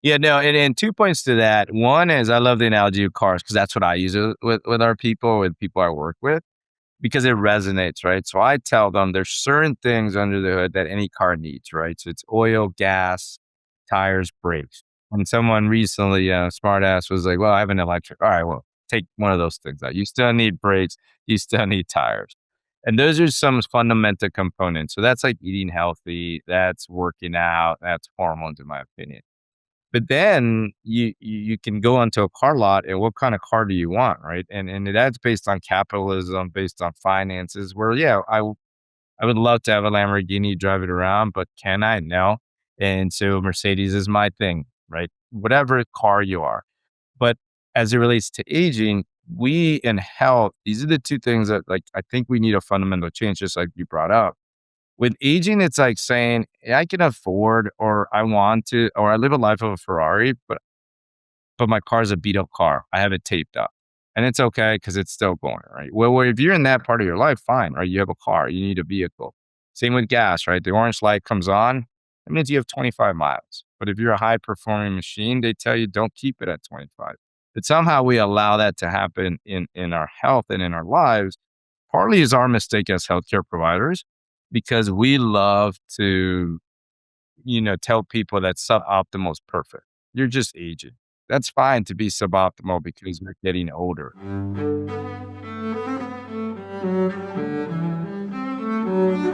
Yeah, no, and 2 points to that. One is I love the analogy of cars because that's what I use with our people, with people I work with, because it resonates, right? So I tell them there's certain things under the hood that any car needs, right? So it's oil, gas, tires, brakes. And someone recently, smart ass was like, well, I have an electric. All right, well, take one of those things out. You still need brakes, you still need tires. And those are some fundamental components. So that's like eating healthy, that's working out, that's hormones, in my opinion. But then you can go onto a car lot and what kind of car do you want, right? And that's based on capitalism, based on finances. Where yeah, I would love to have a Lamborghini, drive it around, but can I? No. And so Mercedes is my thing, right? Whatever car you are. But as it relates to aging, we in health, these are the two things that like I think we need a fundamental change, just like you brought up. With aging, it's like saying, "Yeah, I can afford or I want to or I live a life of a Ferrari, but my car's a beat up car. I have it taped up. And it's okay because it's still going, right? Well, if you're in that part of your life, fine, right? You have a car, you need a vehicle. Same with gas, right? The orange light comes on, that means you have 25 miles. But if you're a high performing machine, they tell you don't keep it at 25. But somehow we allow that to happen in our health and in our lives. Partly is our mistake as healthcare providers because we love to tell people that suboptimal is perfect. You're just aging. That's fine to be suboptimal because you're getting older.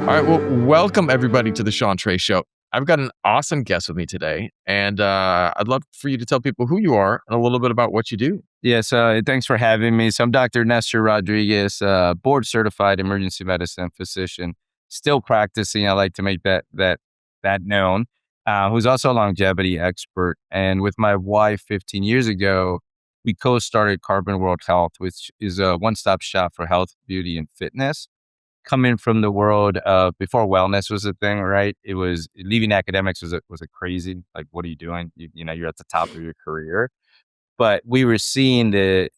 All right. Well, welcome everybody to the Sean Trey Show. I've got an awesome guest with me today, and I'd love for you to tell people who you are and a little bit about what you do. Yes, thanks for having me. So I'm Dr. Nestor Rodriguez, board certified emergency medicine physician, still practicing. I like to make that known. Who's also a longevity expert. And with my wife 15 years ago, we co-started Carbon World Health, which is a one-stop shop for health, beauty, and fitness. Coming from the world of before wellness was a thing, right? It was leaving academics was a crazy like, what are you doing? You're at the top of your career, but we were seeing the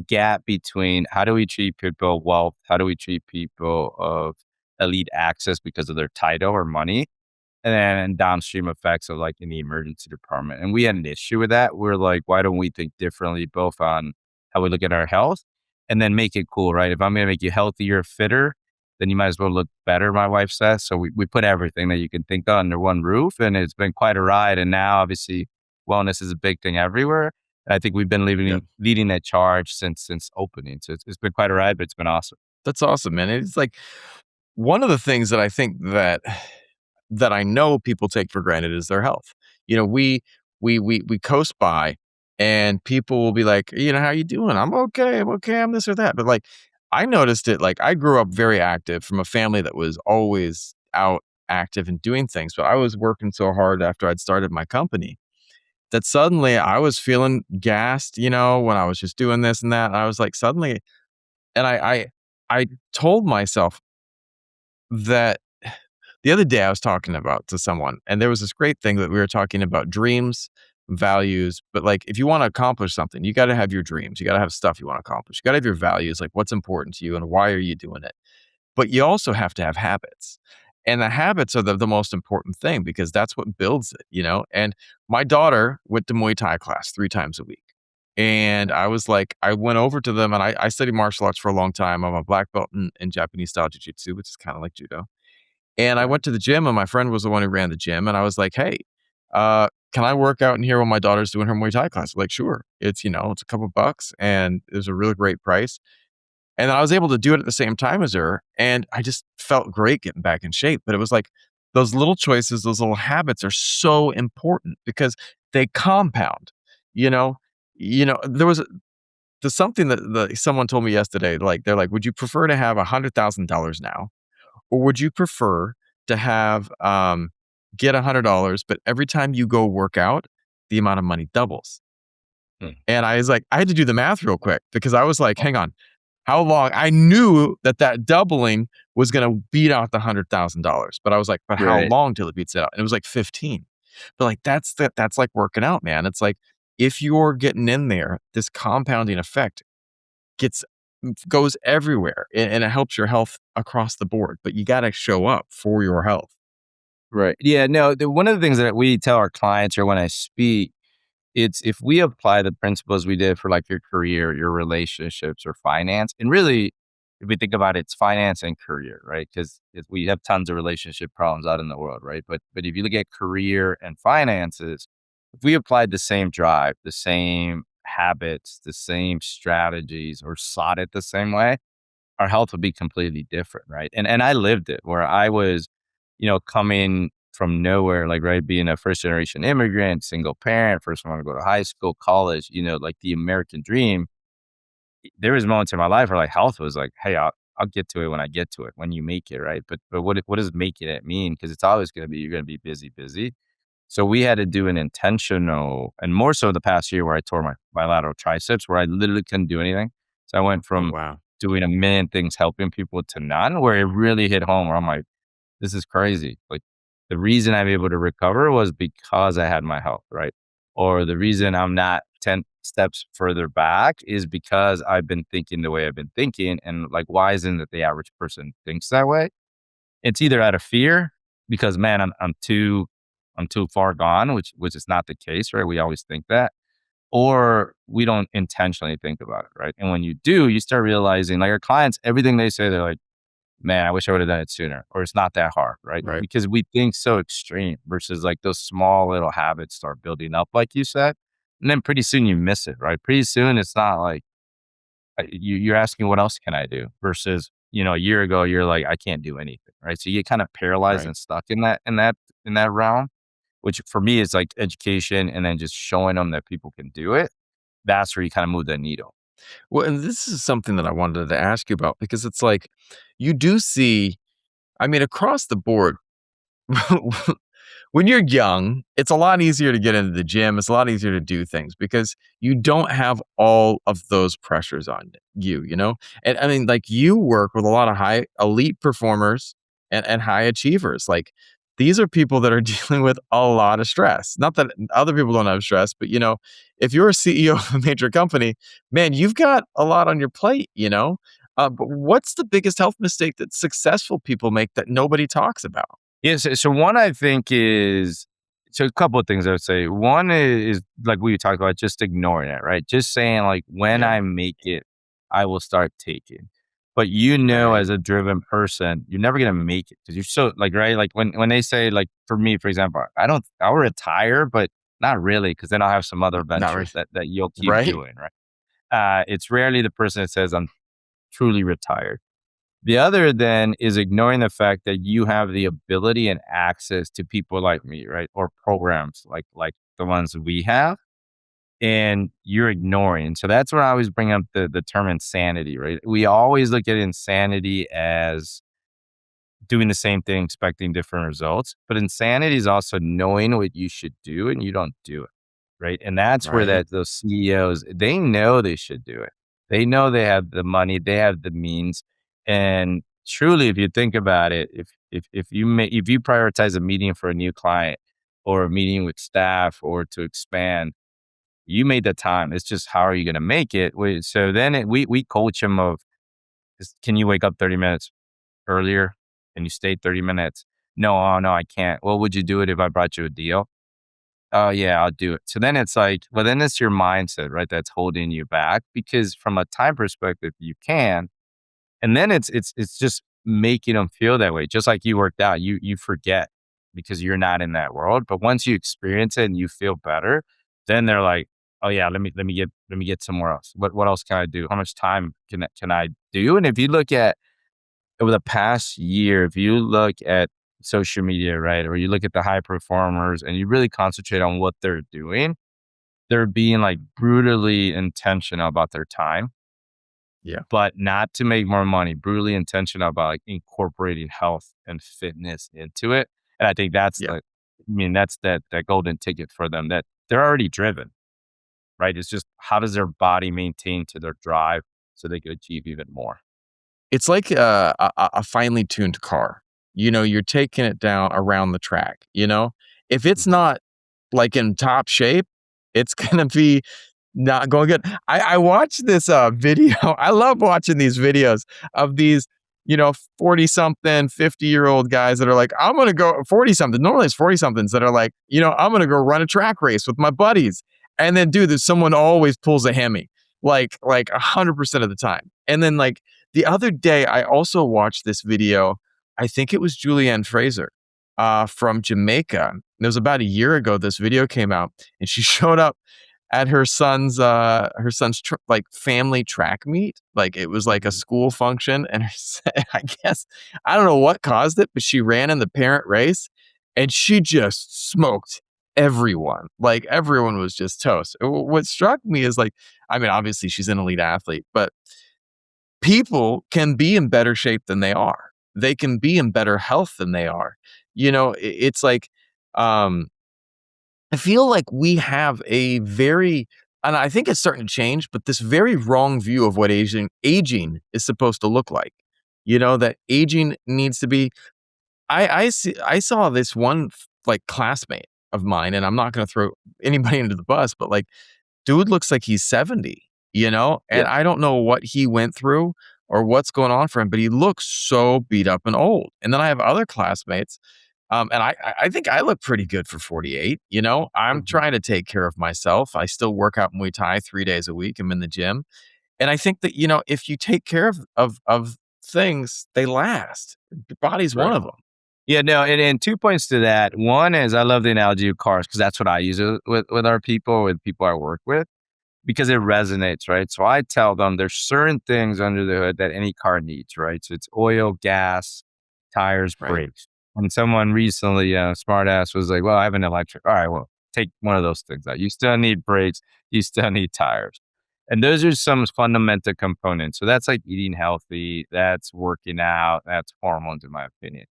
gap between how do we treat people of wealth, how do we treat people of elite access because of their title or money, and then downstream effects of like in the emergency department. And we had an issue with that. We're like, why don't we think differently, both on how we look at our health and then make it cool, right? If I'm going to make you healthier, fitter, then you might as well look better, my wife says. So we put everything that you can think of under one roof, and it's been quite a ride. And now, obviously, wellness is a big thing everywhere. And I think we've been leading that charge since opening. So it's been quite a ride, but it's been awesome. That's awesome, man. It's like one of the things that I think that I know people take for granted is their health. We coast by, and people will be like, how you doing? I'm okay. I'm okay. I'm this or that. But like, I noticed it. Like, I grew up very active from a family that was always out active and doing things. But I was working so hard after I'd started my company that suddenly I was feeling gassed. When I was just doing this and that. And I was like, suddenly, and I told myself that the other day I was talking about to someone, and there was this great thing that we were talking about dreams, values, but like if you want to accomplish something, you got to have your dreams. You got to have stuff you want to accomplish. You got to have your values, like what's important to you and why are you doing it? But you also have to have habits. And the habits are the most important thing because that's what builds it. And my daughter went to Muay Thai class 3 times a week. And I was like, I went over to them and I studied martial arts for a long time. I'm a black belt in Japanese style jiu-jitsu, which is kind of like judo. And I went to the gym and my friend was the one who ran the gym. And I was like, hey, can I work out in here while my daughter's doing her Muay Thai class? Like, sure. It's a couple bucks and it was a really great price. And I was able to do it at the same time as her. And I just felt great getting back in shape. But it was like those little choices, those little habits are so important because they compound, you know, there's something that someone told me yesterday, like, they're like, would you prefer to have $100,000 now? Or would you prefer to have, get $100, but every time you go work out, the amount of money doubles? Hmm. And I was like, I had to do the math real quick because I was like, hang on, how long? I knew that doubling was going to beat out the $100,000, but I was like, but how Right. long till it beats it out? And it was like 15. But like, that's like working out, man. It's like, if you're getting in there, this compounding effect gets goes everywhere and it helps your health across the board, but you got to show up for your health. Right. Yeah. No, one of the things that we tell our clients or when I speak it's if we apply the principles we did for like your career, your relationships, or finance, and really, if we think about it, it's finance and career, right? Because we have tons of relationship problems out in the world, right? But if you look at career and finances, if we applied the same drive, the same habits, the same strategies, or sought it the same way, our health would be completely different, right? And I lived it where I was, coming from nowhere, like right, being a first generation immigrant, single parent, first one to go to high school, college, like the American dream. There was moments in my life where like health was like, hey, I'll get to it when I get to it, when you make it, right? But what does making it mean? Because it's always going to be you're going to be busy, busy. So we had to do an intentional, and more so the past year where I tore my bilateral triceps, where I literally couldn't do anything. So I went Oh, from wow. doing a million things helping people to none, where it really hit home. Where I'm like, this is crazy. Like the reason I'm able to recover was because I had my health, right? Or the reason I'm not 10 steps further back is because I've been thinking the way I've been thinking. And like, why isn't it the average person thinks that way? It's either out of fear because man, I'm too far gone, which is not the case, right? We always think that, or we don't intentionally think about it, right? And when you do, you start realizing like our clients, everything they say, they're like, man, I wish I would have done it sooner, or it's not that hard, right? Right. Because we think so extreme versus like those small little habits start building up, like you said. And then pretty soon you miss it, right? Pretty soon it's not like you're asking, what else can I do? Versus, a year ago, you're like, I can't do anything, right? So you get kind of paralyzed Right. and stuck in that realm, which for me is like education and then just showing them that people can do it. That's where you kind of move the needle. Well, and this is something that I wanted to ask you about because it's like you do see, I mean, across the board, when you're young, it's a lot easier to get into the gym. It's a lot easier to do things because you don't have all of those pressures on you, you know? And I mean, like you work with a lot of high elite performers and high achievers. Like these are people that are dealing with a lot of stress. Not that other people don't have stress, but if you're a CEO of a major company, man, you've got a lot on your plate, you know? But what's the biggest health mistake that successful people make that nobody talks about? Yeah, so one I think is so a couple of things I would say. One is like we talked about, just ignoring it, right? Just saying like when Yeah. I make it, I will start taking. But Right. as a driven person, you're never gonna make it because you're so like right. Like when they say like for me, for example, I'll retire, but not really because then I'll have some other Not ventures right. that you'll keep Right. doing, right? It's rarely the person that says I'm truly retired. The other then is ignoring the fact that you have the ability and access to people like me, right? Or programs like the ones we have, and you're ignoring. So that's where I always bring up the term insanity, right? We always look at insanity as doing the same thing, expecting different results. But insanity is also knowing what you should do and you don't do it. Right. And that's where Right. those CEOs, they know they should do it. They know they have the money, they have the means. And truly, if you think about it, if you prioritize a meeting for a new client or a meeting with staff or to expand, you made the time. It's just how are you going to make it? So then we coach them of, can you wake up 30 minutes earlier? Can you stay 30 minutes? No, oh, no, I can't. Well, would you do it if I brought you a deal? Oh, yeah, I'll do it. So then it's like, well, then it's your mindset, right? That's holding you back because from a time perspective, you can. And then it's just making them feel that way. Just like you worked out, you forget because you're not in that world. But once you experience it and you feel better, then they're like, oh yeah, let me get somewhere else. What else can I do? How much time can I do? And if you look at over the past year, if you look at social media, right, or you look at the high performers and you really concentrate on what they're doing, they're being like brutally intentional about their time, Yeah. but not to make more money, brutally intentional about like incorporating health and fitness into it. And I think Yeah. that's that golden ticket for them that they're already driven, right? It's just how does their body maintain to their drive so they can achieve even more. It's like a finely tuned car. You're taking it down around the track, you know? If it's Mhm. not, like, in top shape, it's gonna be not going good. I watched this, video. I love watching these videos of these, 40 something, 50-year-old guys that are like, "I'm gonna go" 40 something, normally it's 40 somethings that are like, "I'm gonna go run a track race with my buddies." And then, dude, there's someone always pulls a Hemi, like 100% of the time. And then, like the other day, I also watched this video. I think it was Julianne Fraser, from Jamaica. It was about a year ago. This video came out, and she showed up at her son's family track meet. Like it was like a Mhm. school function, and I guess I don't know what caused it, but she ran in the parent race, and she just smoked everyone. Like everyone was just toast. What struck me is like, I mean, obviously she's an elite athlete, but people can be in better shape than they are. They can be in better health than they are. It's like, um, I feel like we have a very, and I think it's starting to change, but this very wrong view of what aging is supposed to look like. That aging needs to be. I saw this one like classmate of mine, and I'm not going to throw anybody into the bus, but like, dude looks like he's 70, Yeah. and I don't know what he went through or what's going on for him, but he looks so beat up and old. And then I have other classmates, and I think I look pretty good for 48. I'm Mhm. trying to take care of myself. I still work out Muay Thai 3 days a week. I'm in the gym, and I think that if you take care of things, they last. Your body's one Right. of them. Yeah, no, and 2 points to that. One is I love the analogy of cars because that's what I use it with our people, with people I work with, because it resonates, right? So I tell them there's certain things under the hood that any car needs, right? So it's oil, gas, tires, Right. brakes. And someone recently, smart ass was like, "Well, I have an electric." All right, well, take one of those things out. You still need brakes, you still need tires. And those are some fundamental components. So that's like eating healthy, that's working out, that's hormones, in my opinion.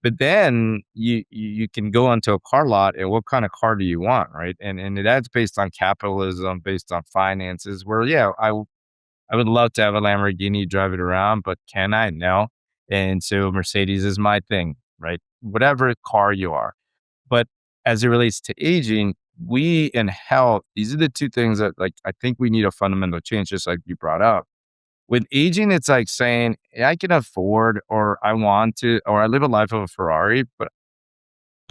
But then you can go onto a car lot and what kind of car do you want, right? And that's based on capitalism, based on finances. Where yeah, I would love to have a Lamborghini, drive it around, but can I? No. And so Mercedes is my thing, right? Whatever car you are. But as it relates to aging, we in health, these are the two things that like I think we need a fundamental change, just like you brought up. With aging, it's like saying, "Yeah, I can afford or I want to, or I live a life of a Ferrari, but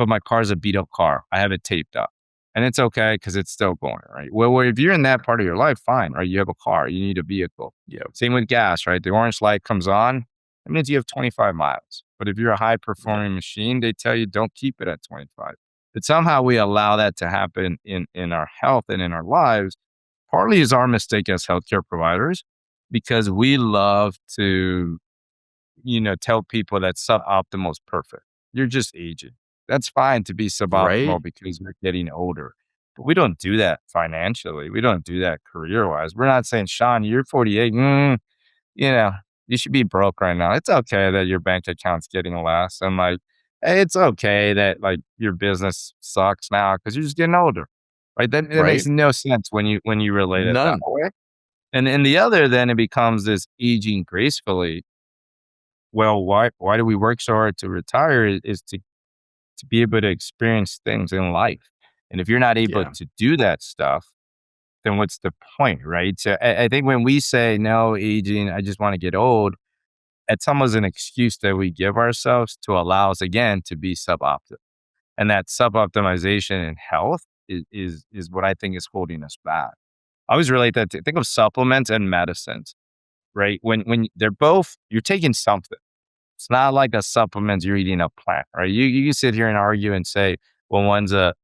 my car's a beat up car. I have it taped up. And it's okay because it's still going, right? Well, if you're in that part of your life, fine, right? You have a car, you need a vehicle. Yeah. Same with gas, right? The orange light comes on, that means you have 25 miles. But if you're a high Yeah. performing machine, they tell you don't keep it at 25. But somehow we allow that to happen in our health and in our lives. Partly is our mistake as healthcare providers because we love to tell people that suboptimal is perfect. You're just aging. That's fine to be Right. suboptimal because you're getting older. But we don't do that financially. We don't do that career wise. We're not saying, Sean, you're 48. You know, you should be broke right now. It's okay that your bank account's getting less. I'm like, hey, it's okay that like your business sucks now because you're just getting older. Right. That makes Right. no sense when you relate it that None. way. And the other, then it becomes this aging gracefully. Well, why do we work so hard to retire is to be able to experience things in life. And if you're not able Yeah. to do that stuff, then what's the point, right? So I think when we say no aging, I just want to get old, it's almost an excuse that we give ourselves to allow us again to be suboptimal. And that suboptimization in health is what I think is holding us back. I always relate that to think of supplements and medicines, right? When they're both, you're taking something. It's not like a supplement you're eating a plant, right? You can sit here and argue and say, well, one's a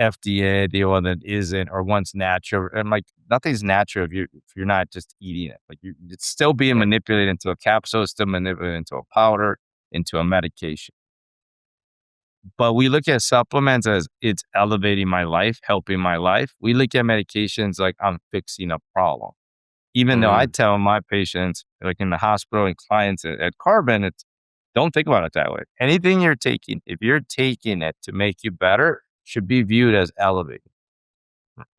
FDA deal and then isn't, or one's natural. And like nothing's natural if you're not just eating it. Like it's still being Right. manipulated into a capsule, it's still manipulated into a powder, into a medication. But we look at supplements as it's elevating my life, helping my life. We look at medications like I'm fixing a problem. Even though I Mm, tell my patients, like in the hospital and clients at Carbon, it's don't think about it that way. Anything you're taking, if you're taking it to make you better, should be viewed as elevating.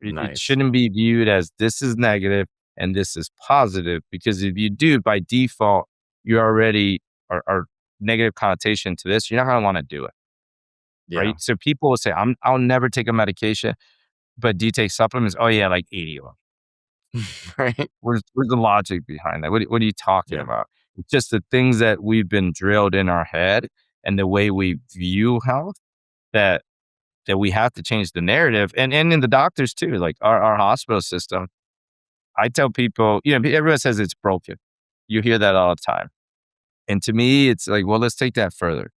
It nice. shouldn't be viewed as this is negative and this is positive, because if you do, by default, you already are negative connotation to this. You're not going to want to do it, Yeah. right? So people will say, I'll never take a medication, but do you take supplements? Oh yeah, like 80 of them. Right. Where's the logic behind that? What are you talking Yeah. about? It's just the things that we've been drilled in our head and the way we view health that that we have to change the narrative and in the doctors too, like our hospital system. I tell people, everyone says it's broken. You hear that all the time. And to me, it's like, well, let's take that further.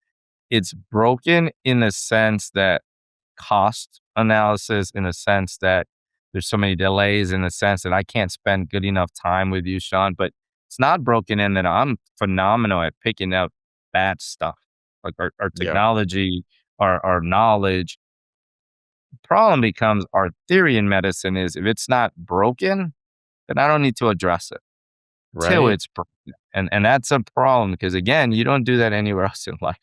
It's broken in the sense that cost analysis, in the sense that there's so many delays, in the sense that I can't spend good enough time with you, Sean. But it's not broken in that I'm phenomenal at picking up bad stuff, like our Yeah. technology, our knowledge. Problem becomes our theory in medicine is if it's not broken, then I don't need to address it till Right. it's broken. And that's a problem because again, you don't do that anywhere else in life.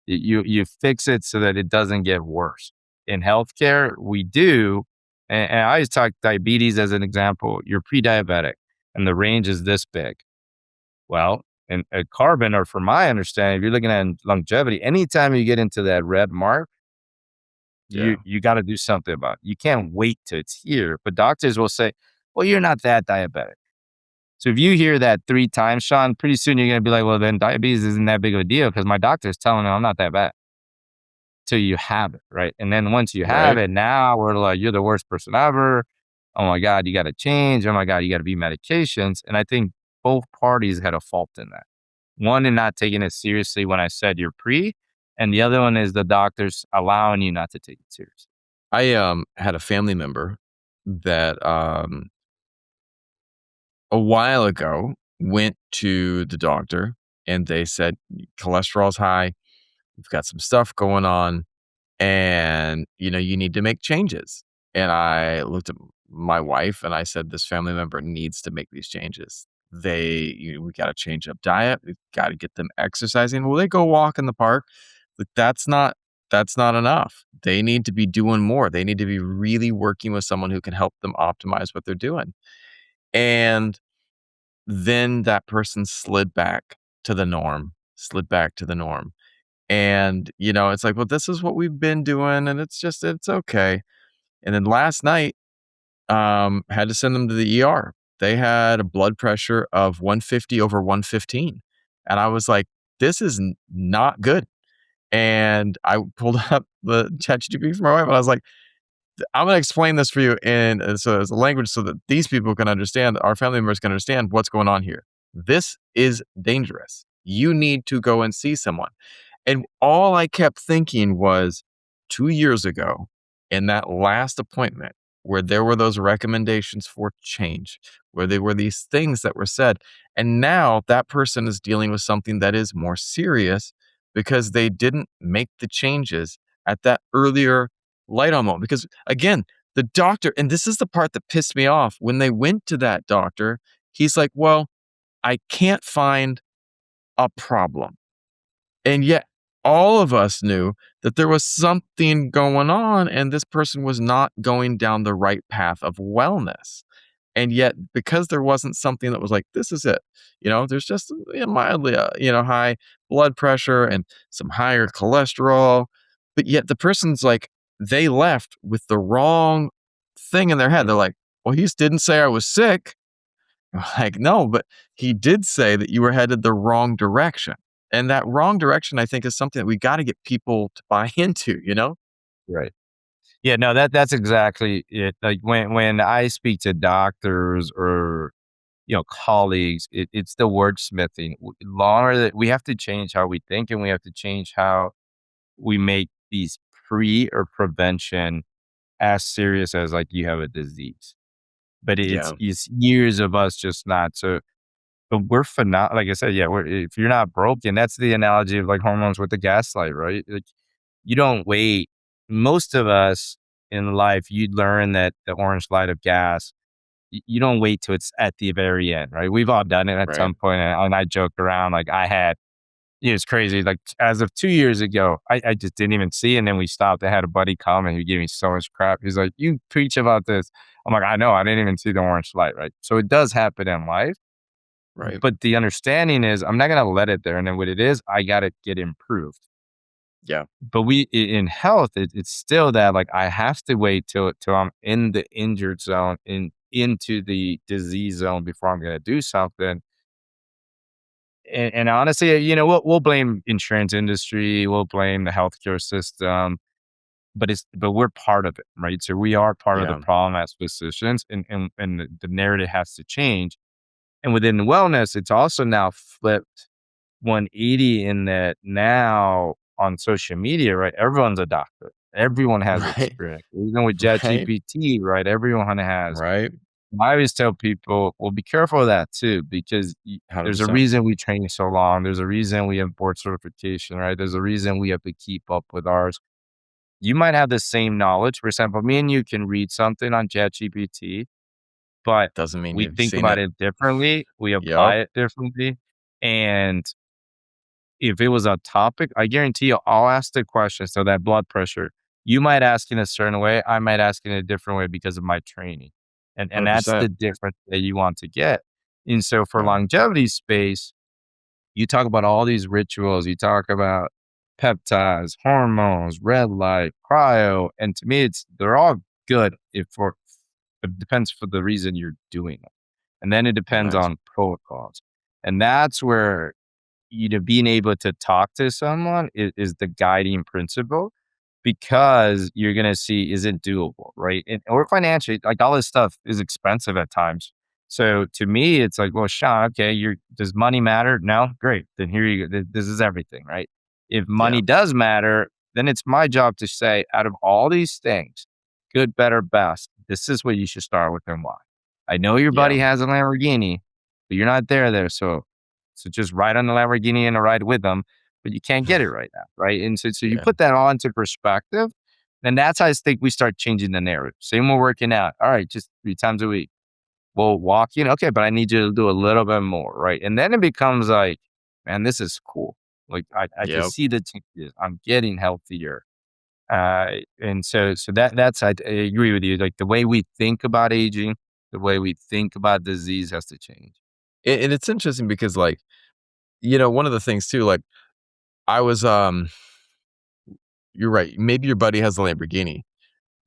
You fix it so that it doesn't get worse. In healthcare, we do, and I always talk diabetes as an example. You're pre-diabetic, and the range is this big. Well, in carbon, or from my understanding, if you're looking at longevity, anytime you get into that red mark, you Yeah. you got to do something about it. You can't wait till it's here. But doctors will say, "Well, you're not that diabetic." So if you hear that 3 times, Sean, pretty soon you're gonna be like, "Well, then diabetes isn't that big of a deal because my doctor is telling me I'm not that bad." Till you have it, right? And then once you have Right. it, now we're like, "You're the worst person ever. Oh my god, you gotta change. Oh my god, you gotta be medications." And I think both parties had a fault in that. One in not taking it seriously when I said you're pre, and the other one is the doctors allowing you not to take it seriously. I had a family member that a while ago went to the doctor and they said cholesterol's high, you've got some stuff going on, and you need to make changes. And I looked at my wife and I said, this family member needs to make these changes. We got to change up diet. We've got to get them exercising. Will they go walk in the park? Like that's not enough. They need to be doing more. They need to be really working with someone who can help them optimize what they're doing. And then that person slid back to the norm. And, it's like, well, this is what we've been doing and it's okay. And then last night, had to send them to the ER. They had a blood pressure of 150 over 115. And I was like, this is not good. And I pulled up the ChatGPT for my wife and I was like, I'm gonna explain this for you in so as a language so that these people can understand, our family members can understand what's going on here. This is dangerous. You need to go and see someone. And all I kept thinking was 2 years ago in that last appointment where there were those recommendations for change, where there were these things that were said, and now that person is dealing with something that is more serious because they didn't make the changes at that earlier light on moment. Because again, the doctor, and this is the part that pissed me off, when they went to that doctor, he's like, "Well, I can't find a problem." And yet, all of us knew that there was something going on, and this person was not going down the right path of wellness. And yet, because there wasn't something that was like, this is it, there's just mildly, high blood pressure and some higher cholesterol. But yet, the person's like, they left with the wrong thing in their head. They're like, well, he just didn't say I was sick. Like, no, but he did say that you were headed the wrong direction. And that wrong direction, I think, is something that we got to get people to buy into? Right. Yeah, no, that's exactly it. Like when I speak to doctors or colleagues, it's the wordsmithing. Longer that we have to change how we think, and we have to change how we make these pre or prevention as serious as like you have a disease. But it's Yeah, it's years of us just not. So, but we're like I said, yeah. If you're not broken, that's the analogy of like hormones with the gaslight, right? Like you don't wait. Most of us in life, you learn that the orange light of gas. You don't wait till it's at the very end, right? We've all done it at right, some point, and I joke around like I had. It's crazy. Like as of 2 years ago, I just didn't even see, and then we stopped. I had a buddy come and he gave me so much crap. He's like, "You preach about this." I'm like, "I know. I didn't even see the orange light, right?" So it does happen in life, right. but the understanding is I'm not gonna let it there, and then what it is, I gotta get improved. Yeah, But in health, it's still that like I have to wait till I'm in the injured zone, into the disease zone before I'm gonna do something. And honestly, we'll blame insurance industry, we'll blame the healthcare system. but we're part of it, right? So we are part of the Yeah. problem as physicians, and the narrative has to change. And within wellness, it's also now flipped 180 in that now on social media, right? Everyone's a doctor. Everyone has Right. experience. Even with Right. ChatGPT, right? Everyone has. Right. I always tell people, well, be careful of that too, because there's a 100%. reason we train so long. There's a reason we have board certification, right? There's a reason we have to keep up with ours. You might have the same knowledge. For example, me and you can read something on ChatGPT, but Doesn't mean we you've think seen about it. it differently. We Yep. apply it differently. And if it was a topic, I guarantee you, I'll ask the question. So that blood pressure, you might ask in a certain way. I might ask in a different way because of my training. And that's 100%. the difference that you want to get. And so for Yeah. longevity space, you talk about all these rituals, you talk about peptides, hormones, red light, cryo, and to me, they're all good if for it depends for the reason you're doing it. And then it Oh, depends nice. on protocols. And that's where being able to talk to someone is the guiding principle because you're gonna see is it doable, right? And or financially, like all this stuff is expensive at times. So to me, it's like, well, Sean, okay, you're does money matter? No, great. Then here you go. This is everything, right? If Yeah. money does matter, then it's my job to say, out of all these things, good, better, best, this is what you should start with and why. I know your Yeah. buddy has a Lamborghini, but you're not there. So just ride on the Lamborghini and ride with them, but you can't get it right now, right? And so you Yeah. put that all into perspective, then that's how I think we start changing the narrative. Same with working out. All right, just 3 times a week. Well, walking, okay, but I need you to do a little bit more, right? And then it becomes like, man, this is cool. Like I can Yep. see the changes. I'm getting healthier. And so that's I agree with you. Like the way we think about aging, the way we think about disease has to change. And it's interesting because, like, one of the things too, like, I was, you're right. Maybe your buddy has a Lamborghini.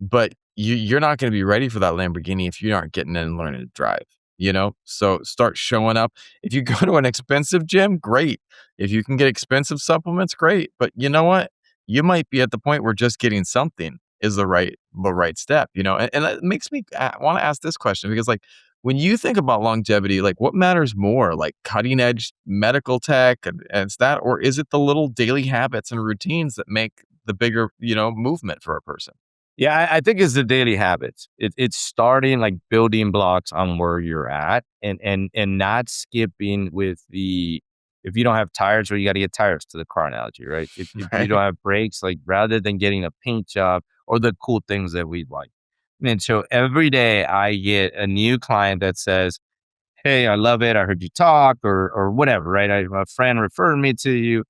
But you're not gonna be ready for that Lamborghini if you aren't getting in and learning to drive, you know? So start showing up. If you go to an expensive gym, great. If you can get expensive supplements, great. But you know what? You might be at the point where just getting something is the right step, And that makes me wanna ask this question because, like, when you think about longevity, like, what matters more, like cutting edge medical tech and it's that, or is it the little daily habits and routines that make the bigger, movement for a person? Yeah, I think it's the daily habits. It's starting like building blocks on where you're at and not skipping with the if you don't have tires, well, you got to get tires to the car analogy, right? If you don't Right? have brakes, like rather than getting a paint job or the cool things that we like. And so every day I get a new client that says, "Hey, I love it. I heard you talk," or whatever, right? A friend referred me to you,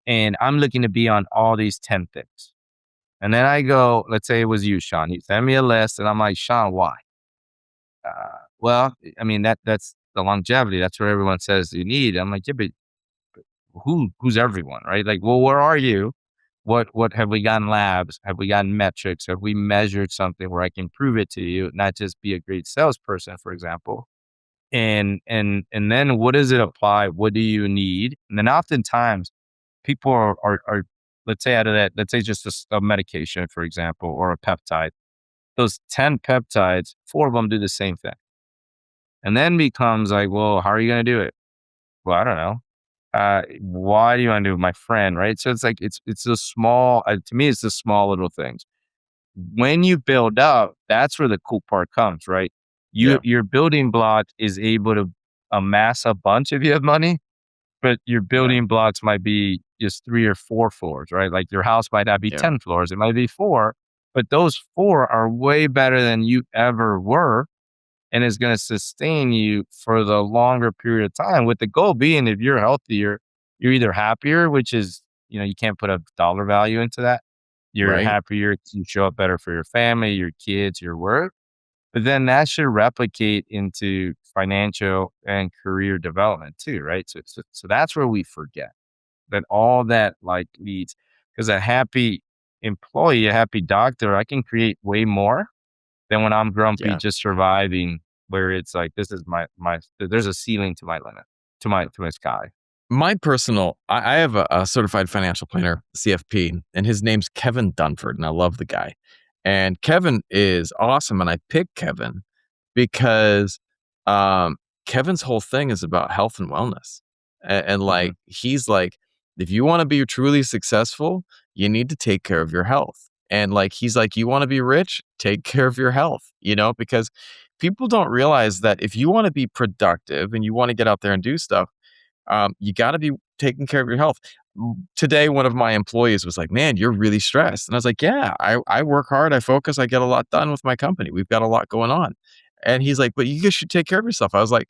and I'm looking to be on all these 10 things. And then I go, let's say it was you, Sean. You send me a list, and I'm like, Sean, why? Well, I mean that's the longevity. That's what everyone says you need. I'm like, yeah, but who's everyone, right? Like, well, where are you? What have we gotten labs? Have we gotten metrics? Have we measured something where I can prove it to you, not just be a great salesperson, for example? And then what does it apply? What do you need? And then oftentimes people are let's say out of that, let's say just a medication, for example, or a peptide. Those 10 peptides, 4 of them do the same thing. And then becomes like, well, how are you going to do it? Well, I don't know. Why do you want to do it? My friend, right? So it's like, it's the small, to me, it's the small little things. When you build up, that's where the cool part comes, right? Yeah. Your building block is able to amass a bunch if you have money, but your Yeah. building blocks might be just 3 or 4 floors, right? Like your house might not be Yeah. 10 floors, it might be 4, but those 4 are way better than you ever were and is gonna sustain you for the longer period of time, with the goal being if you're healthier, you're either happier, which is, you can't put a dollar value into that. You're Right. happier, you show up better for your family, your kids, your work, but then that should replicate into financial and career development too, right? So that's where we forget that all that like leads because a happy employee, a happy doctor, I can create way more than when I'm grumpy Yeah. just surviving where it's like this is my there's a ceiling to my limit, to my sky. My personal I have a certified financial planner, CFP, and his name's Kevin Dunford, and I love the guy. And Kevin is awesome, and I picked Kevin because, um, Kevin's whole thing is about health and wellness. And, Mhm. like, he's like, "If you wanna be truly successful, you need to take care of your health." And, like, he's like, "You wanna be rich? Take care of your health," you know, because people don't realize that if you wanna be productive and you wanna get out there and do stuff, you got to be taking care of your health. Today, one of my employees was like, "Man, you're really stressed." And I was like, "Yeah, I work hard. I focus. I get a lot done with my company. We've got a lot going on." And he's like, "But you guys should take care of yourself." I was like,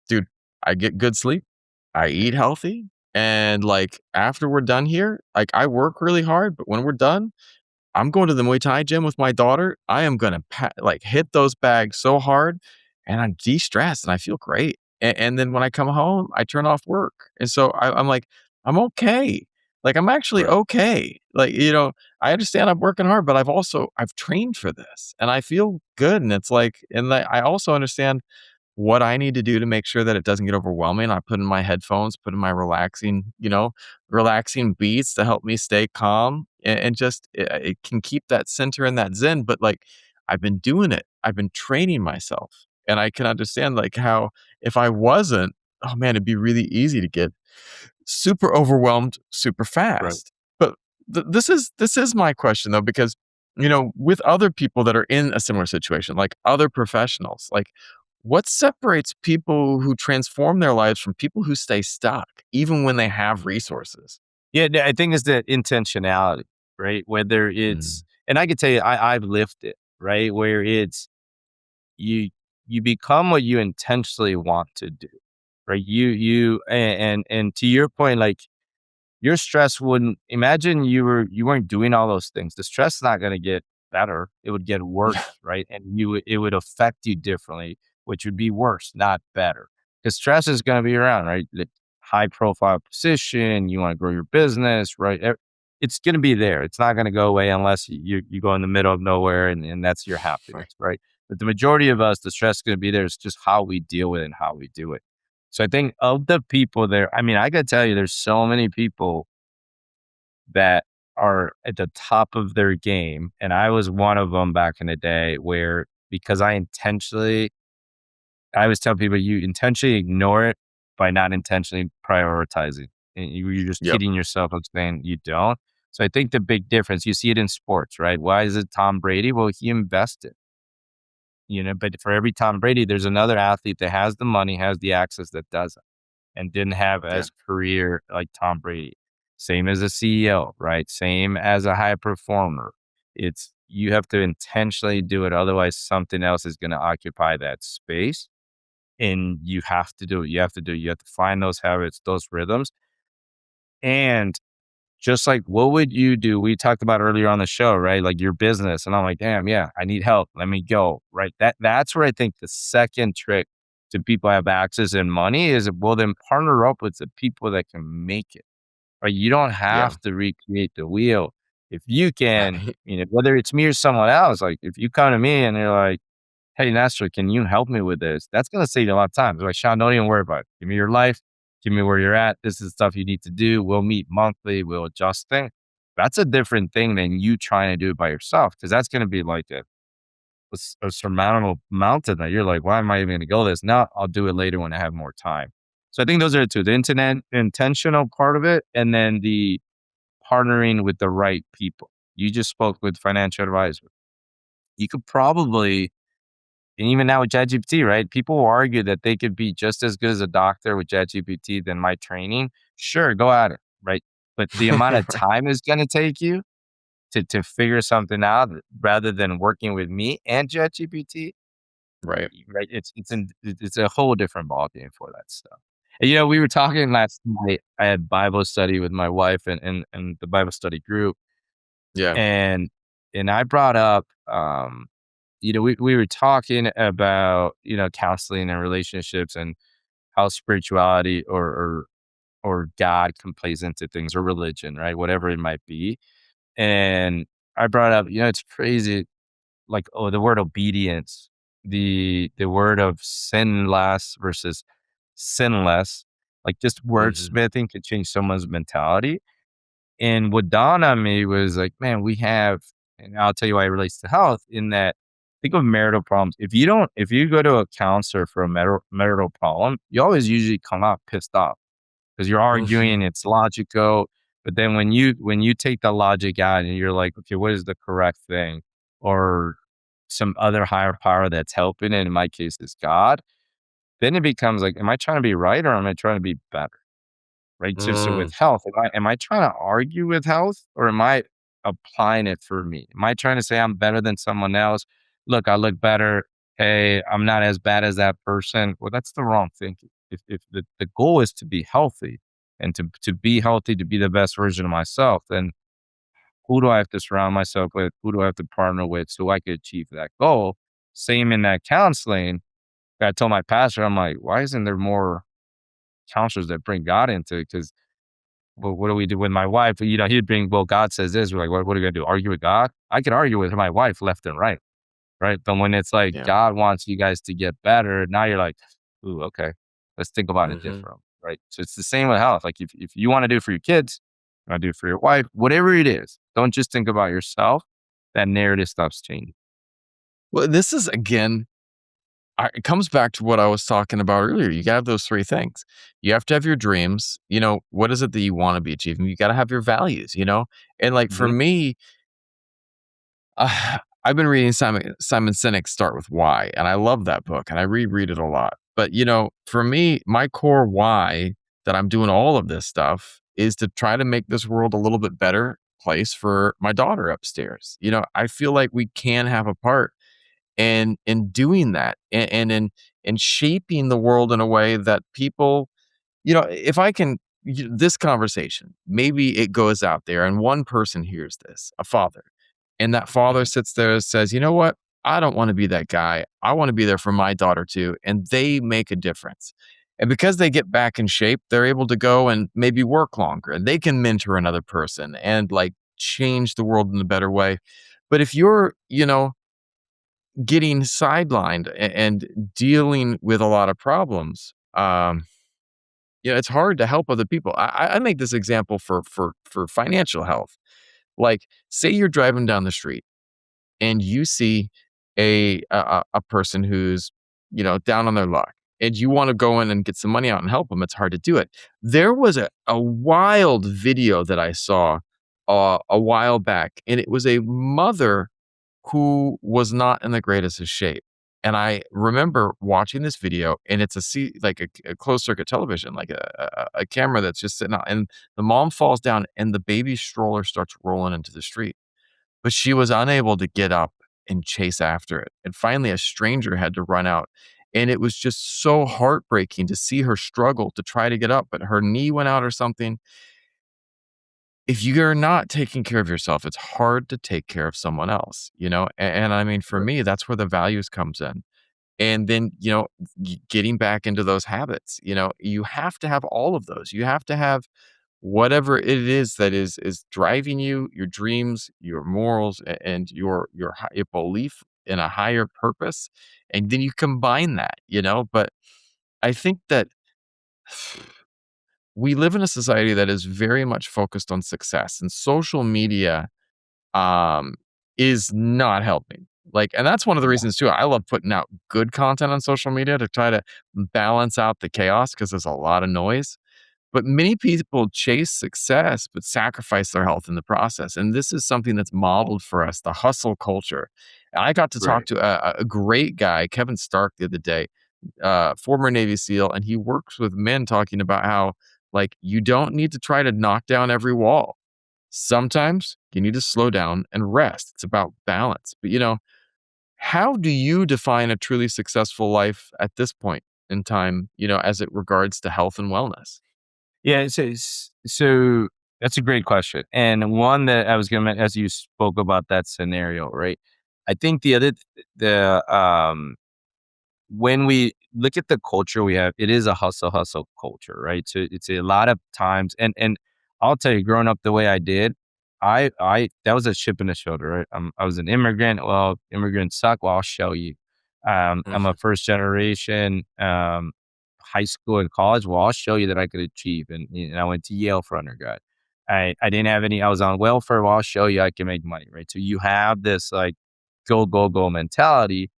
"Dude, I get good sleep. I eat healthy. And like after we're done here, like I work really hard, but when we're done, I'm going to the Muay Thai gym with my daughter. I am gonna like hit those bags so hard, and I'm de-stressed and I feel great. And then when I come home, I turn off work, and so I'm like, I'm okay. Like I'm actually Right. okay. Like I understand I'm working hard, but I've trained for this, and I feel good. And it's like, I also understand what I need to do to make sure that it doesn't get overwhelming. I put in my headphones, put in my relaxing beats to help me stay calm and just it can keep that center and that zen. But like I've been doing it, I've been training myself, and I can understand like how if I wasn't, oh man, it'd be really easy to get super overwhelmed super Right. fast. But this is my question though, because with other people that are in a similar situation, like other professionals, like what separates people who transform their lives from people who stay stuck even when they have resources? Yeah, I think it's the intentionality, right? Whether Mm, it's and I can tell you, I've lived it, right? Where it's you you become what you intentionally want to do, right? And to your point, like your stress wouldn't imagine you weren't doing all those things. The stress is not gonna get better. It would get yeah, worse, right? And it would affect you differently, which would be worse, not better. Because stress is gonna be around, right? The high profile position, you wanna grow your business, right? It's gonna be there. It's not gonna go away unless you go in the middle of nowhere and that's your right. happiness, right? But the majority of us, the stress is gonna be there. It's just how we deal with it and how we do it. So I think of the people there, I mean, I gotta tell you, there's so many people that are at the top of their game, and I was one of them back in the day where because I always tell people you intentionally ignore it by not intentionally prioritizing, and you're just Yep. kidding yourself of saying you don't. So I think the big difference, you see it in sports, right? Why is it Tom Brady? Well, he invested, but for every Tom Brady, there's another athlete that has the money, has the access that doesn't and didn't have Yeah. as career like Tom Brady. Same as a CEO, right? Same as a high performer. It's you have to intentionally do it. Otherwise, something else is going to occupy that space. And you have to do it. You have to do it. You have to find those habits, those rhythms. And just like what would you do? We talked about earlier on the show, right? Like your business. And I'm like, damn, yeah, I need help. Let me go. Right. That's where I think the second trick to people have access and money is well, then partner up with the people that can make it. Right. You don't Yeah. have to recreate the wheel. If you can, Right. whether it's me or someone else, like if you come to me and you're like, "Hey, Nestor, can you help me with this?" That's gonna save you a lot of time. They're like, "Sean, don't even worry about it. Give me your life. Give me where you're at. This is stuff you need to do. We'll meet monthly. We'll adjust things." That's a different thing than you trying to do it by yourself because that's gonna be like a surmountable mountain that you're like, "Why am I even gonna go this?" No, I'll do it later when I have more time. So I think those are the two: the internet intentional part of it, and then the partnering with the right people. You just spoke with financial advisor. You could probably and even now with ChatGPT, right? People will argue that they could be just as good as a doctor with ChatGPT than my training. Sure, go at it, right? But the amount of Right. time it's going to take you to figure something out rather than working with me and ChatGPT, Right. right? It's a whole different ballgame for that stuff. And, we were talking last night. I had Bible study with my wife and the Bible study group, Yeah. and I brought up, we were talking about, counseling and relationships and how spirituality or God can plays into things or religion, right? Whatever it might be. And I brought up, it's crazy, like, oh, the word obedience, the word of sinless versus sinless. Like just Mhm. wordsmithing could change someone's mentality. And what dawned on me was like, man, we have, and I'll tell you why it relates to health in that think of marital problems. If you go to a counselor for a marital problem, you always usually come out pissed off because you're Mhm. arguing, it's logical. But then when you take the logic out and you're like, okay, what is the correct thing? Or some other higher power that's helping, and in my case, is God, then it becomes like, am I trying to be right or am I trying to be better? Right? So with Mm. health, am I trying to argue with health or am I applying it for me? Am I trying to say I'm better than someone else? Look, I look better. Hey, I'm not as bad as that person. Well, that's the wrong thinking. If the goal is to be healthy and to be healthy, to be the best version of myself, then who do I have to surround myself with? Who do I have to partner with so I could achieve that goal? Same in that counseling. I told my pastor, I'm like, why isn't there more counselors that bring God into it? Because well, what do we do with my wife? You know, he'd bring, well, God says this. We're like, what are we gonna do? Argue with God? I can argue with my wife left and right, right? But when it's like Yeah. God wants you guys to get better, now you're like, ooh, okay, let's think about it Mhm. different, right? So it's the same with health. Like if you want to do it for your kids, you want to do it for your wife, whatever it is, don't just think about yourself. That narrative stops changing. Well, this is again, it comes back to what I was talking about earlier. You gotta have those 3 things. You have to have your dreams, what is it that you wanna be achieving? You gotta have your values, And, like, for Hmm. me, I've been reading Simon Sinek's Start With Why, and I love that book, and I reread it a lot. But, for me, my core why that I'm doing all of this stuff is to try to make this world a little bit better place for my daughter upstairs. I feel like we can have a part in doing that and in shaping the world in a way that people, if I can, this conversation, maybe it goes out there and one person hears this, a father, and that father Hmm. sits there and says, you know what? I don't want to be that guy. I want to be there for my daughter too. And they make a difference. And because they get back in shape, they're able to go and maybe work longer and they can mentor another person and like change the world in a better way. But if you're, getting sidelined and dealing with a lot of problems, it's hard to help other people. I make this example for financial health. Like, say you're driving down the street and you see a person who's, down on their luck, and you wanna go in and get some money out and help them. It's hard to do it. There was a wild video that I saw, a while back, and it was a mother who was not in the greatest of shape. And I remember watching this video, and it's like a closed circuit television, like a camera that's just sitting out, and the mom falls down, and the baby stroller starts rolling into the street, but she was unable to get up and chase after it. And finally, a stranger had to run out, and it was just so heartbreaking to see her struggle to try to get up, but her knee went out or something. If you're not taking care of yourself, it's hard to take care of someone else, And I mean, for me, that's where the values comes in. And then, getting back into those habits, you have to have all of those. You have to have whatever it is that is driving you, your dreams, your morals, and your belief in a higher purpose, and then you combine that, But I think that we live in a society that is very much focused on success, and social media um, is not helping. Like, and that's one of the Yeah. reasons too. I love putting out good content on social media to try to balance out the chaos because there's a lot of noise. But many people chase success, but sacrifice their health in the process. And this is something that's modeled for us, the hustle culture. And I got to talk Right. to a great guy, Kevin Stark, the other day, former Navy SEAL, and he works with men talking about how, like, you don't need to try to knock down every wall. Sometimes you need to slow down and rest. It's about balance. But, how do you define a truly successful life at this point in time, as it regards to health and wellness? Yeah, so that's a great question, and one that I was gonna as you spoke about that scenario, right? I think the when we look at the culture we have, it is a hustle culture, right? So it's a lot of times, and I'll tell you, growing up the way I did, I that was a chip in the shoulder, right? I was an immigrant. Well, immigrants suck. Well, I'll show you. I'm a Mhm. first generation. high school and college. Well, I'll show you that I could achieve. And I went to Yale for undergrad. I didn't have any, I was on welfare. Well, I'll show you I can make money, right? So you have this like go, go, go mentality,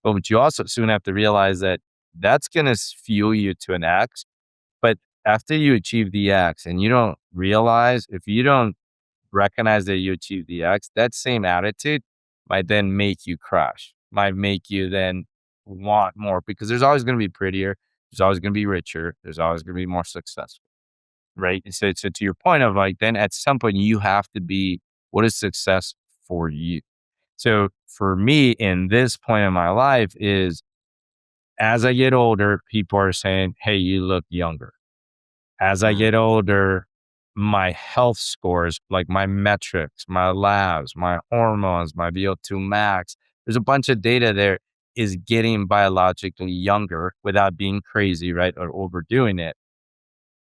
but you also soon have to realize that that's going to fuel you to an X. But after you achieve the X and you don't realize, if you don't recognize that you achieved the X, that same attitude might then make you crash, might make you then want more because there's always going to be prettier, there's always going to be richer, there's always going to be more successful, right? And so to your point of like, then at some point you have to be, what is success for you? So for me, in this point in my life, is as I get older, people are saying, "Hey, you look younger." As I Mm, get older, my health scores, like my metrics, my labs, my hormones, my VO2 max, there's a bunch of data there is getting biologically younger without being crazy, right? Or overdoing it.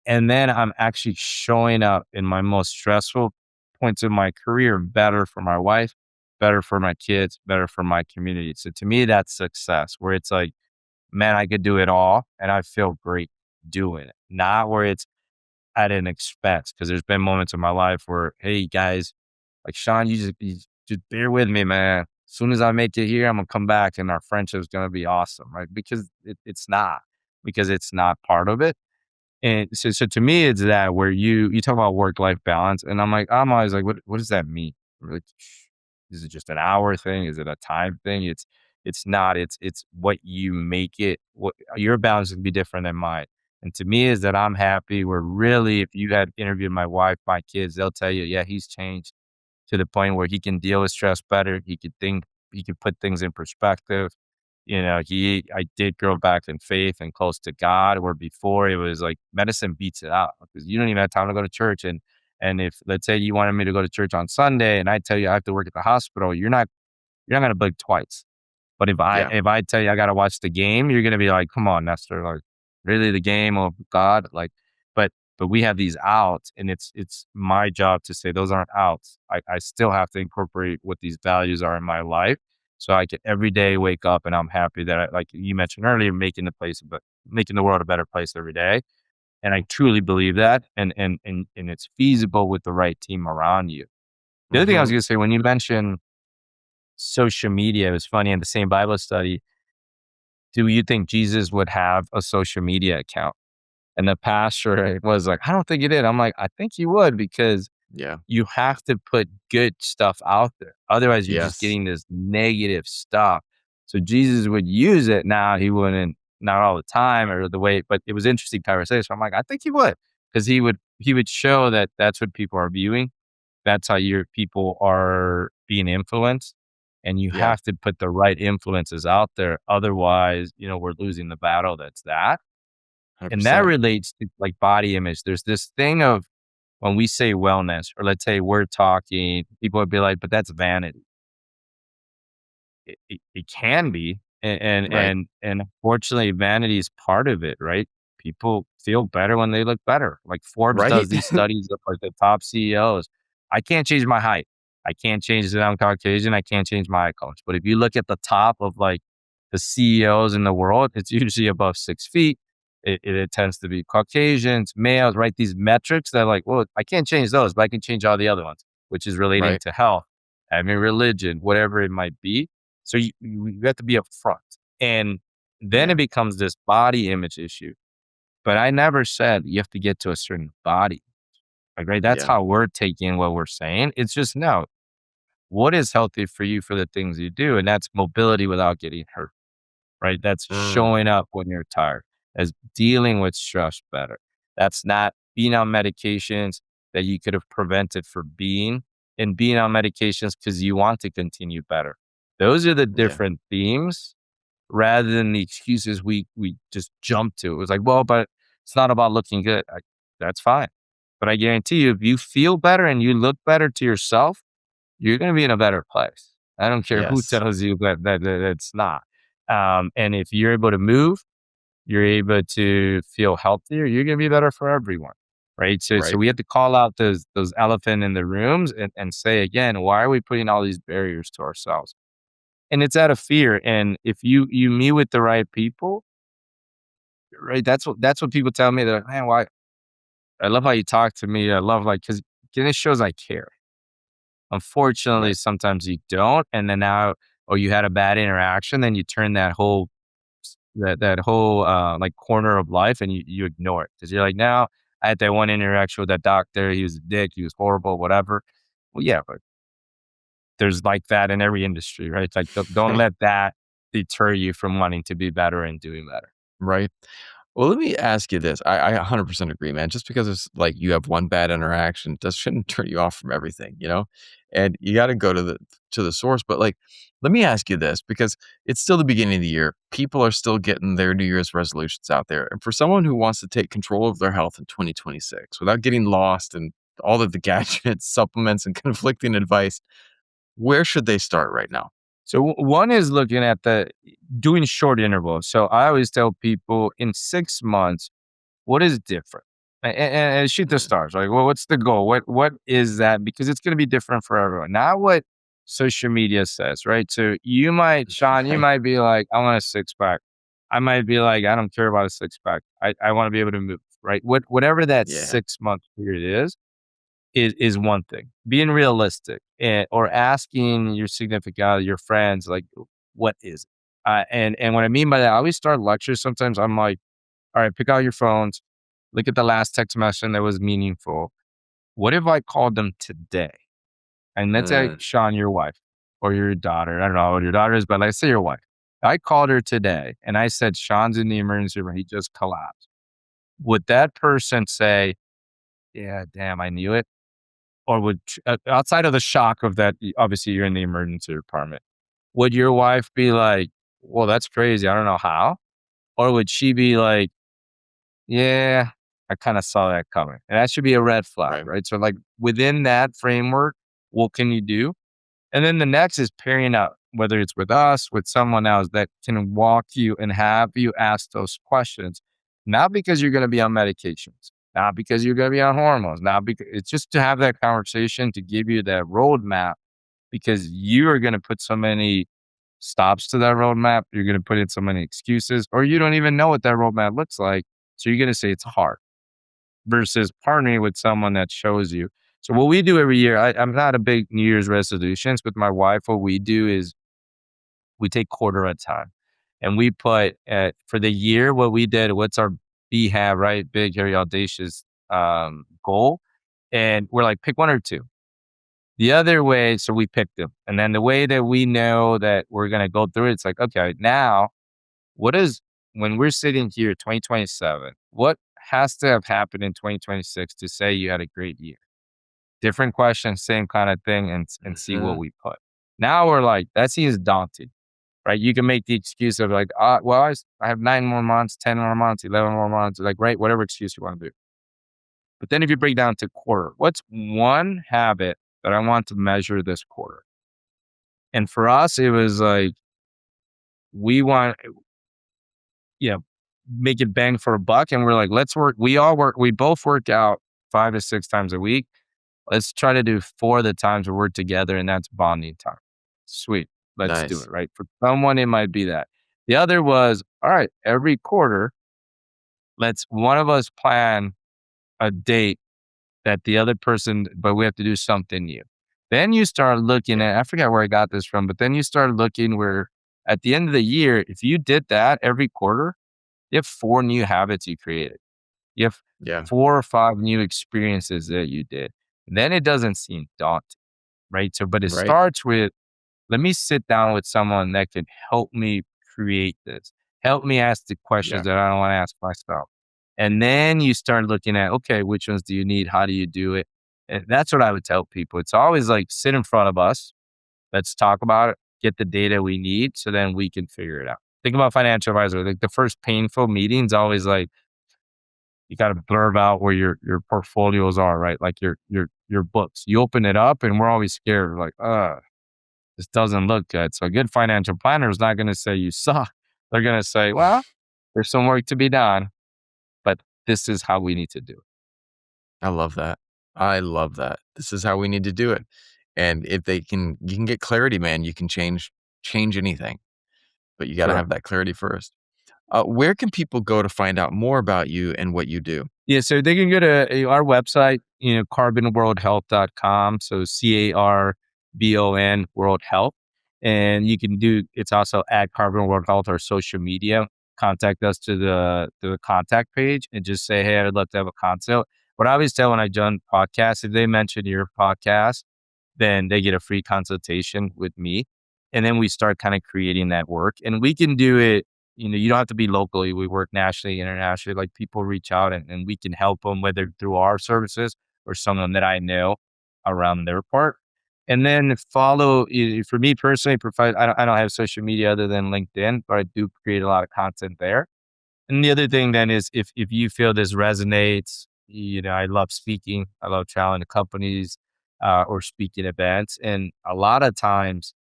And then I'm actually showing up in my most stressful points of my career better for my wife, better for my kids, better for my community. So to me, that's success where it's like, man, I could do it all and I feel great doing it. Not where it's at an expense. Cause there's been moments in my life where, hey guys, like Sean, you just bear with me, man. As soon as I make it here, I'm gonna come back and our friendship's gonna be awesome, right? Because it's not part of it. And so to me, it's that where you talk about work life balance, and I'm always like, what does that mean? Like, is it just an hour thing? Is it a time thing? It's not. It's what you make it. What your balance can be different than mine. And to me, is that I'm happy. Where really, if you had interviewed my wife, my kids, they'll tell you, yeah, he's changed to the point where he can deal with stress better. He could put things in perspective. I did grow back in faith and close to God, where before it was like medicine beats it out because you don't even have time to go to church. And if let's say you wanted me to go to church on Sunday and I tell you I have to work at the hospital, you're not gonna blink twice. But if I yeah. if I tell you I gotta watch the game, you're gonna be like, "Come on, Nestor, like, really the game? Oh God." Like, but we have these outs, and it's my job to say those aren't outs. I still have to incorporate what these values are in my life, so I can every day wake up and I'm happy that like you mentioned earlier, making the world a better place every day. And I truly believe that, and it's feasible with the right team around you. The other thing I was Mhm. gonna say when you mentioned social media, it was funny in the same Bible study. Do you think Jesus would have a social media account? And the pastor was like, I don't think he did. I'm like, I think he would because Yeah. you have to put good stuff out there. Otherwise, you're just Yes. getting this negative stuff. So Jesus would use it. Now he wouldn't, not all the time or the way, but it was interesting conversation. I'm like, I think he would because he would show that that's what people are viewing. That's how your people are being influenced. And you Yeah. have to put the right influences out there. Otherwise, we're losing the battle that's that. And that 100%. relates to like body image. There's this thing of when we say wellness, or let's say we're talking, people would be like, but that's vanity. It can be, Right. and unfortunately, vanity is part of it, right? People feel better when they look better. Like Forbes Right? does these studies of like the top CEOs. I can't change my height. I can't change that I'm Caucasian. I can't change my eye color. But if you look at the top of like the CEOs in the world, it's usually above 6 feet. It tends to be Caucasians, males, right? These metrics that are like, well, I can't change those, but I can change all the other ones, which is relating Right. to health, having religion, whatever it might be. So you have to be upfront. And then Yeah. it becomes this body image issue. But I never said you have to get to a certain body. Like, right? That's Yeah. how we're taking what we're saying. It's just no. What is healthy for you for the things you do? And that's mobility without getting hurt, right? That's Mm. showing up when you're tired, as dealing with stress better. That's not being on medications that you could have prevented for being and being on medications because you want to continue better. Those are the Yeah. different themes rather than the excuses we just jump to. It was like, well, but it's not about looking good. That's fine. But I guarantee you, if you feel better and you look better to yourself, you're going to be in a better place. I don't care who Yes. tells you that it's not. And if you're able to move, you're able to feel healthier, you're going to be better for everyone. Right. So Right. we have to call out those elephant in the rooms and say again, why are we putting all these barriers to ourselves? And it's out of fear. And if you meet with the right people, right? That's what people tell me. They're like, man, why? I love how you talk to me. I love like because it shows I care. Unfortunately, Right. sometimes you don't, and then now, or you had a bad interaction, then you turn that whole like corner of life, and you ignore it because you're like, now I had that one interaction with that doctor. He was a dick. He was horrible. Whatever. Well, yeah, but there's like that in every industry, right? It's like don't let that deter you from wanting to be better and doing better. Right. Well, let me ask you this. I 100% agree, man. Just because it's like you have one bad interaction does shouldn't turn you off from everything, you know? And you got to go to the source. But like, let me ask you this because it's still the beginning of the year. People are still getting their New Year's resolutions out there. And for someone who wants to take control of their health in 2026 without getting lost in all of the gadgets, supplements, and conflicting advice, where should they start right now? So one is looking at the doing short intervals. So I always tell people in 6 months, what is different? And shoot the Mm, stars. Like, well, what's the goal? What is that? Because it's going to be different for everyone. Not what social media says, right? So you might, Sean, you right. might be like, I want a six pack. I might be like, I don't care about a six pack. I want to be able to move, right? Whatever that Yeah. 6 month period is one thing. Being realistic or asking your significant other, your friends, like, what is it? And what I mean by that, I always start lectures. Sometimes I'm like, all right, pick out your phones, look at the last text message that was meaningful. What if I called them today? And let's say, Mm, Sean, your wife or your daughter. I don't know what your daughter is, but let's say your wife. I called her today and I said, Sean's in the emergency room. He just collapsed. Would that person say, yeah, damn, I knew it? Or would, outside of the shock of that, obviously you're in the emergency department, would your wife be like, well, that's crazy. I don't know how? Or would she be like, yeah, I kinda saw that coming, and that should be a red flag, right. right? So, like, within that framework, what can you do? And then the next is pairing up, whether it's with us, with someone else that can walk you and have you ask those questions, not because you're gonna be on medications, not because you're gonna be on hormones, not because it's just to have that conversation to give you that roadmap because you are gonna put so many stops to that roadmap, you're gonna put in so many excuses, or you don't even know what that roadmap looks like, so you're gonna say it's hard versus partnering with someone that shows you. So what we do every year, I'm not a big New Year's resolutions, but my wife, what we do is we take quarter at a time. And we put for the year what we did, what's our BHAV, right? Big, hairy, audacious goal. And we're like, pick one or two. The other way, so we picked them. And then the way that we know that we're gonna go through it, it's like, okay, now what is when we're sitting here 2027, what has to have happened in 2026 to say you had a great year? Different question, same kind of thing, and see what Mhm. we put. Now we're like, that seems daunting, right? You can make the excuse of like, well, I have 9 more months, 10 more months, 11 more months, like, right, whatever excuse you want to do. But then if you break down to quarter, what's one habit that I want to measure this quarter? And for us, it was like, we want you know, make it bang for a buck. And we're like, let's work. We both work out 5 to 6 times a week. Let's try to do 4 of the times we work together, and that's bonding time. Sweet. Let's do Nice. it. Right. For someone, it might be that. The other was, all right, every quarter, let's one of us plan a date that the other person, but we have to do something new. Then you start looking Yeah. at, I forgot where I got this from, but then you start looking where at the end of the year, if you did that every quarter, you have 4 new habits you created. You have Yeah. 4 or 5 new experiences that you did. Then it doesn't seem daunting, right? So, but it Right. starts with, let me sit down with someone that can help me create this. Help me ask the questions Yeah. that I don't want to ask myself. And then you start looking at, okay, which ones do you need? How do you do it? And that's what I would tell people. It's always like sit in front of us. Let's talk about it, get the data we need so then we can figure it out. Think about financial advisor. Like the first painful meeting is always like you got to blurb out where your portfolios are, right? Like your books. You open it up and we're always scared, like, this doesn't look good. So a good financial planner is not going to say you suck. They're going to say, well, there's some work to be done, but this is how we need to do it. I love that. I love that. This is how we need to do it. And if they can you can get clarity, man, you can change anything, but you gotta Sure. have that clarity first. Where can people go to find out more about you and what you do? Yeah, so they can go to our website, carbonworldhealth.com. So CARBON World Health. And you can do it's also at Carbon World Health or social media. Contact us to the contact page and just say, hey, I'd love to have a consult. What I always tell when I join podcasts, if they mention your podcast, then they get a free consultation with me. And then we start kind of creating that work. And we can do it, you don't have to be locally. We work nationally, internationally. Like people reach out and we can help them, whether through our services or someone that I know around their part. And then follow, for me personally, I don't have social media other than LinkedIn, but I do create a lot of content there. And the other thing then is if you feel this resonates, I love speaking. I love traveling to companies or speaking events. And a lot of times,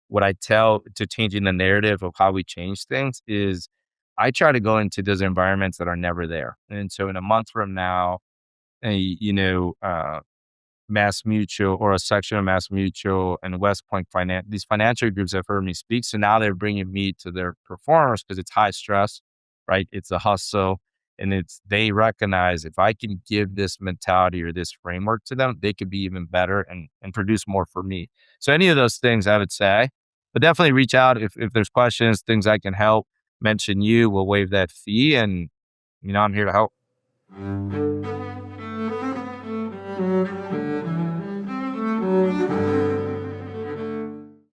what I tell to changing the narrative of how we change things is I try to go into those environments that are never there. And so in a month from now, Mass Mutual or a section of Mass Mutual and West Point Finance, these financial groups have heard me speak. So now they're bringing me to their performers because it's high stress, right? It's a hustle. And they recognize if I can give this mentality or this framework to them, they could be even better and produce more for me. So any of those things I would say, but definitely reach out if there's questions, things I can help, mention you, we'll waive that fee. And, I'm here to help.